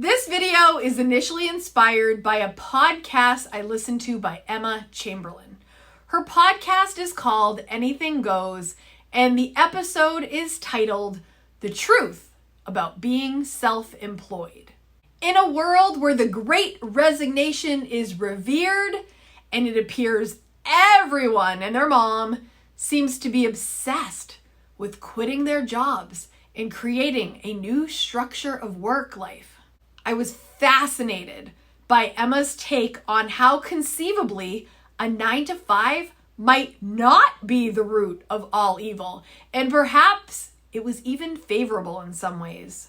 This video is initially inspired by a podcast I listened to by Emma Chamberlain. Her podcast is called Anything Goes, and the episode is titled The Truth About Being Self-Employed. In a world where the Great Resignation is revered, and it appears everyone and their mom seems to be obsessed with quitting their jobs and creating a new structure of work life, I was fascinated by Emma's take on how conceivably a 9-to-5 might not be the root of all evil, and perhaps it was even favorable in some ways.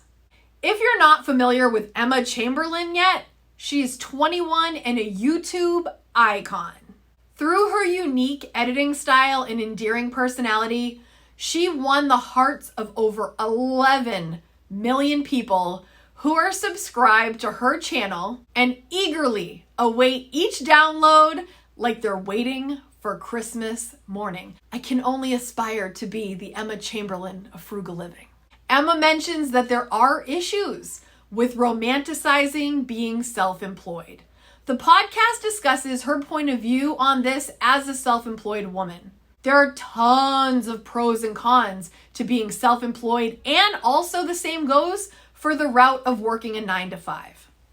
If you're not familiar with Emma Chamberlain yet, she is 21 and a YouTube icon. Through her unique editing style and endearing personality, she won the hearts of over 11 million people who are subscribed to her channel and eagerly await each download like they're waiting for Christmas morning. I can only aspire to be the Emma Chamberlain of frugal living. Emma mentions that there are issues with romanticizing being self-employed. The podcast discusses her point of view on this as a self-employed woman. There are tons of pros and cons to being self-employed, and also the same goes for the route of working a 9-to-5.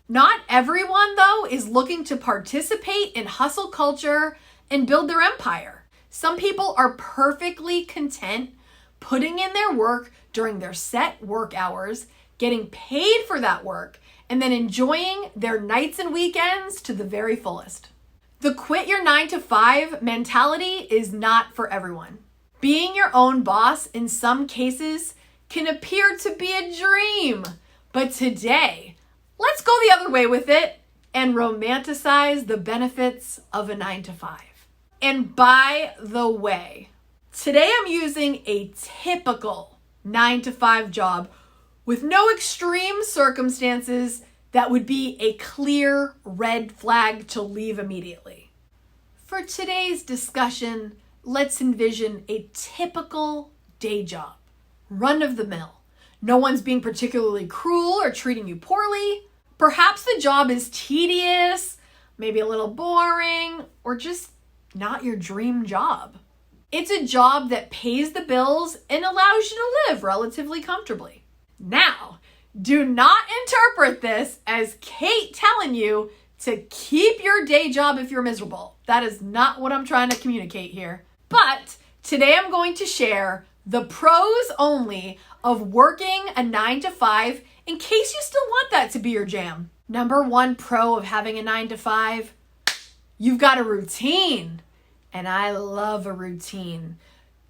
Not everyone, though, is looking to participate in hustle culture and build their empire. Some people are perfectly content putting in their work during their set work hours, getting paid for that work, and then enjoying their nights and weekends to the very fullest. The quit your 9-to-5 mentality is not for everyone. Being your own boss in some cases can appear to be a dream, but today, let's go the other way with it and romanticize the benefits of a 9-to-5. And by the way, today I'm using a typical 9-to-5 job with no extreme circumstances that would be a clear red flag to leave immediately. For today's discussion, let's envision a typical day job, run of the mill. No one's being particularly cruel or treating you poorly. Perhaps the job is tedious, maybe a little boring, or just not your dream job. It's a job that pays the bills and allows you to live relatively comfortably. Now, do not interpret this as Kate telling you to keep your day job if you're miserable. That is not what I'm trying to communicate here. But today I'm going to share the pros only of working a 9-to-5 in case you still want that to be your jam. Number one pro of having a 9-to-5, you've got a routine. And I love a routine.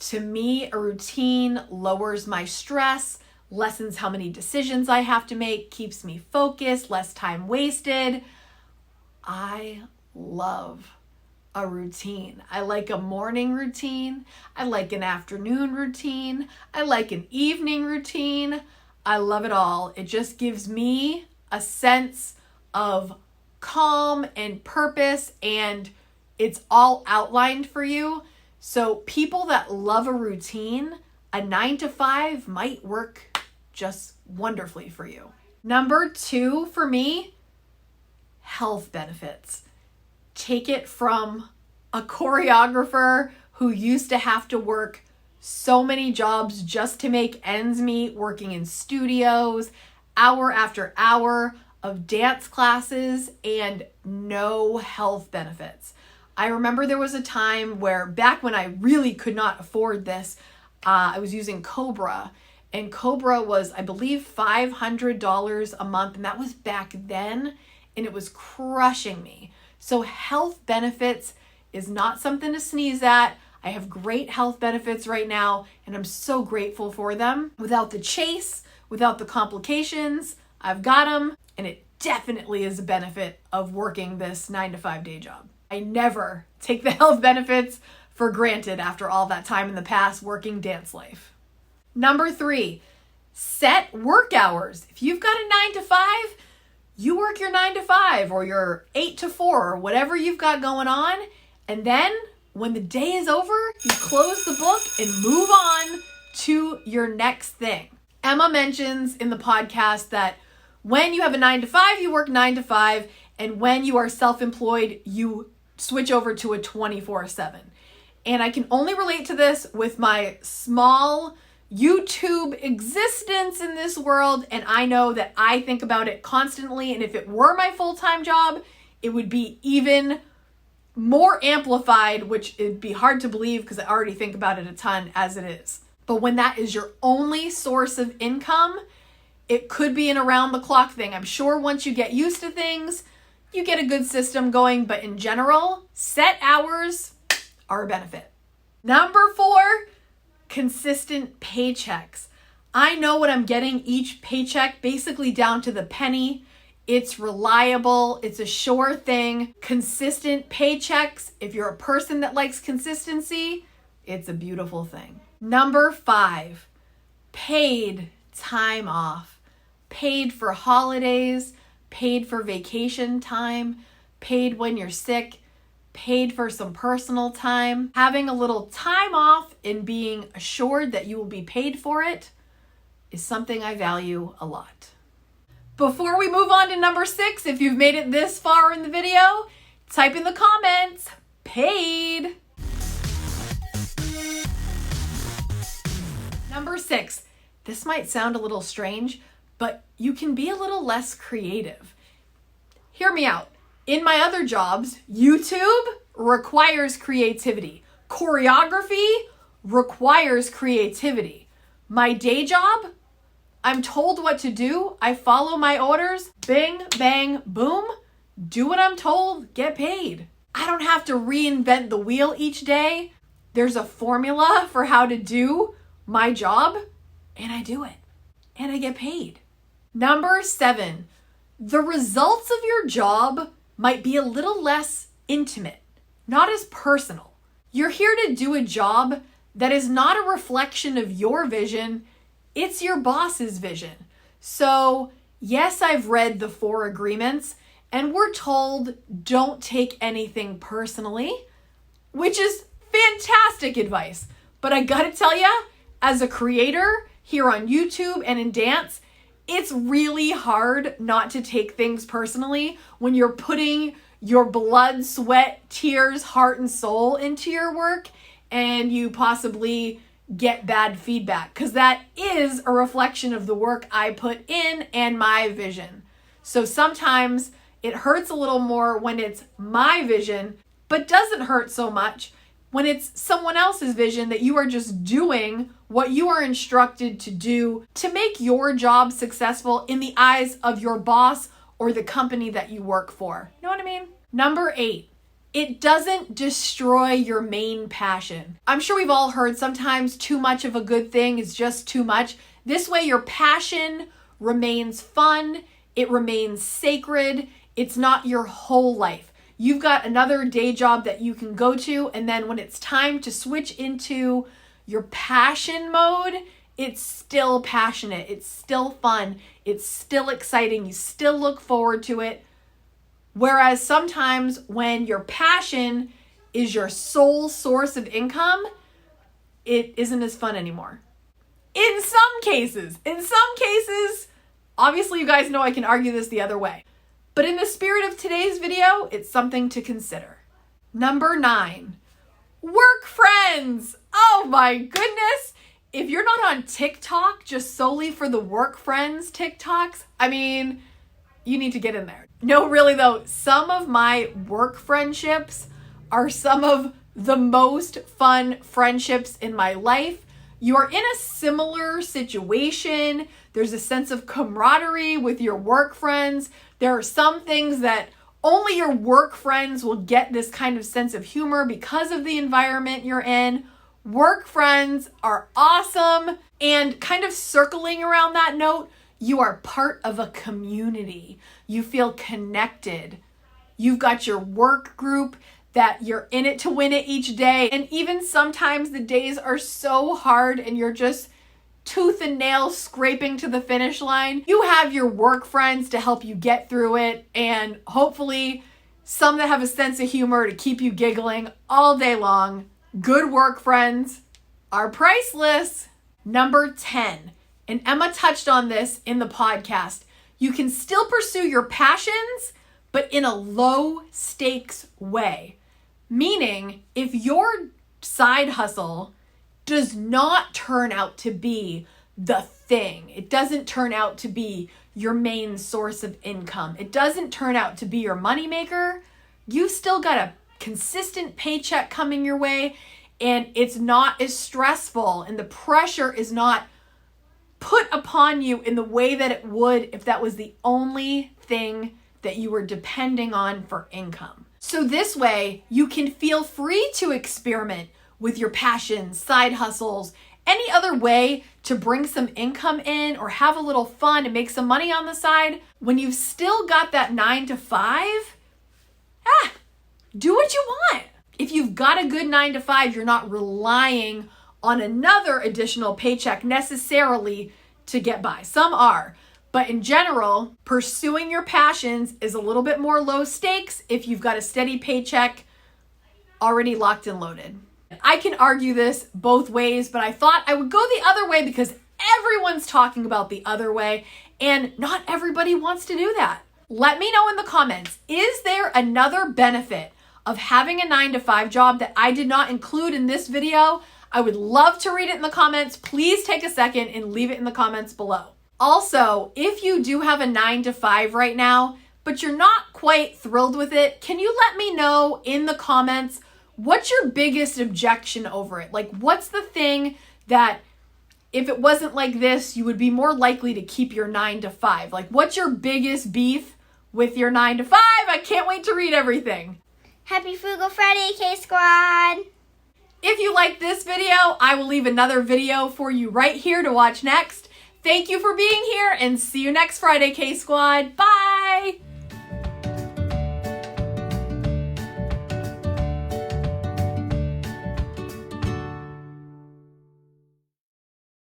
To me, a routine lowers my stress, lessens how many decisions I have to make, keeps me focused, less time wasted. I love a routine. I like a morning routine. I like an afternoon routine. I like an evening routine. I love it all. It just gives me a sense of calm and purpose, and it's all outlined for you. So people that love a routine, a 9-to-5 might work just wonderfully for you. Number two for me, health benefits. Take it from a choreographer who used to have to work so many jobs just to make ends meet, working in studios, hour after hour of dance classes, and no health benefits. I remember there was a time where back when I really could not afford this, I was using Cobra. And Cobra was, I believe, $500 a month. And that was back then. And it was crushing me. So health benefits is not something to sneeze at. I have great health benefits right now. And I'm so grateful for them. Without the chase, without the complications, I've got them. And it definitely is a benefit of working this 9-to-5 day job. I never take the health benefits for granted after all that time in the past working dance life. Number three, set work hours. If you've got a 9-to-5, you work your 9-to-5 or your 8-to-4 or whatever you've got going on. And then when the day is over, you close the book and move on to your next thing. Emma mentions in the podcast that When you have a 9 to 5, you work 9 to 5. And when you are self-employed, you switch over to a 24/7. And I can only relate to this with my small YouTube existence in this world. And I know that I think about it constantly. And if it were my full-time job, it would be even more amplified, which it'd be hard to believe because I already think about it a ton as it is. But when that is your only source of income, it could be an around-the-clock thing. I'm sure once you get used to things, you get a good system going, but in general, set hours are a benefit. Number 4, consistent paychecks. I know what I'm getting each paycheck, basically down to the penny. It's reliable. It's a sure thing. Consistent paychecks. If you're a person that likes consistency, it's a beautiful thing. Number 5, paid time off. Paid for holidays, paid for vacation time, paid when you're sick, paid for some personal time. Having a little time off and being assured that you will be paid for it is something I value a lot. Before we move on to number 6, if you've made it this far in the video, type in the comments, paid. Number 6, this might sound a little strange, but you can be a little less creative. Hear me out. In my other jobs, YouTube requires creativity. Choreography requires creativity. My day job, I'm told what to do. I follow my orders. Bing, bang, boom. Do what I'm told, get paid. I don't have to reinvent the wheel each day. There's a formula for how to do my job, and I do it. And I get paid. Number 7, the results of your job might be a little less intimate, not as personal. You're here to do a job that is not a reflection of your vision, it's your boss's vision. So, yes, I've read the 4 agreements, and we're told don't take anything personally, which is fantastic advice. But I gotta tell ya, as a creator here on YouTube and in dance, it's really hard not to take things personally when you're putting your blood, sweat, tears, heart, and soul into your work and you possibly get bad feedback, because that is a reflection of the work I put in and my vision. So sometimes it hurts a little more when it's my vision, but doesn't hurt so much when it's someone else's vision that you are just doing what you are instructed to do to make your job successful in the eyes of your boss or the company that you work for. You know what I mean? Number 8, it doesn't destroy your main passion. I'm sure we've all heard sometimes too much of a good thing is just too much. This way your passion remains fun, it remains sacred, it's not your whole life. You've got another day job that you can go to, and then when it's time to switch into your passion mode, it's still passionate, it's still fun, it's still exciting, you still look forward to it. Whereas sometimes when your passion is your sole source of income, it isn't as fun anymore. In some cases, obviously you guys know I can argue this the other way. But in the spirit of today's video, it's something to consider. Number 9, work friends. Oh my goodness. If you're not on TikTok just solely for the work friends TikToks, I mean, you need to get in there. No, really though, some of my work friendships are some of the most fun friendships in my life. You are in a similar situation. There's a sense of camaraderie with your work friends. There are some things that only your work friends will get this kind of sense of humor because of the environment you're in. Work friends are awesome. And kind of circling around that note, you are part of a community. You feel connected. You've got your work group that you're in it to win it each day. And even sometimes the days are so hard and you're just tooth and nail scraping to the finish line. You have your work friends to help you get through it, and hopefully some that have a sense of humor to keep you giggling all day long. Good work friends are priceless. Number 10, and Emma touched on this in the podcast, You can still pursue your passions, but in a low stakes way. Meaning, if your side hustle does not turn out to be the thing, it doesn't turn out to be your main source of income, it doesn't turn out to be your moneymaker, you've still got a consistent paycheck coming your way, and it's not as stressful, and the pressure is not put upon you in the way that it would if that was the only thing that you were depending on for income. So this way, you can feel free to experiment with your passions, side hustles, any other way to bring some income in or have a little fun and make some money on the side. When you've still got that 9 to 5, do what you want. If you've got a good 9 to 5, you're not relying on another additional paycheck necessarily to get by. Some are. But in general, pursuing your passions is a little bit more low stakes if you've got a steady paycheck already locked and loaded. I can argue this both ways, but I thought I would go the other way because everyone's talking about the other way, and not everybody wants to do that. Let me know in the comments, is there another benefit of having a 9 to 5 job that I did not include in this video? I would love to read it in the comments. Please take a second and leave it in the comments below. Also, if you do have a 9 to 5 right now, but you're not quite thrilled with it, can you let me know in the comments what's your biggest objection over it? Like, what's the thing that if it wasn't like this, you would be more likely to keep your 9 to 5? Like, what's your biggest beef with your 9 to 5? I can't wait to read everything. Happy Frugal Friday, K-Squad! If you like this video, I will leave another video for you right here to watch next. Thank you for being here, and see you next Friday, K-Squad. Bye!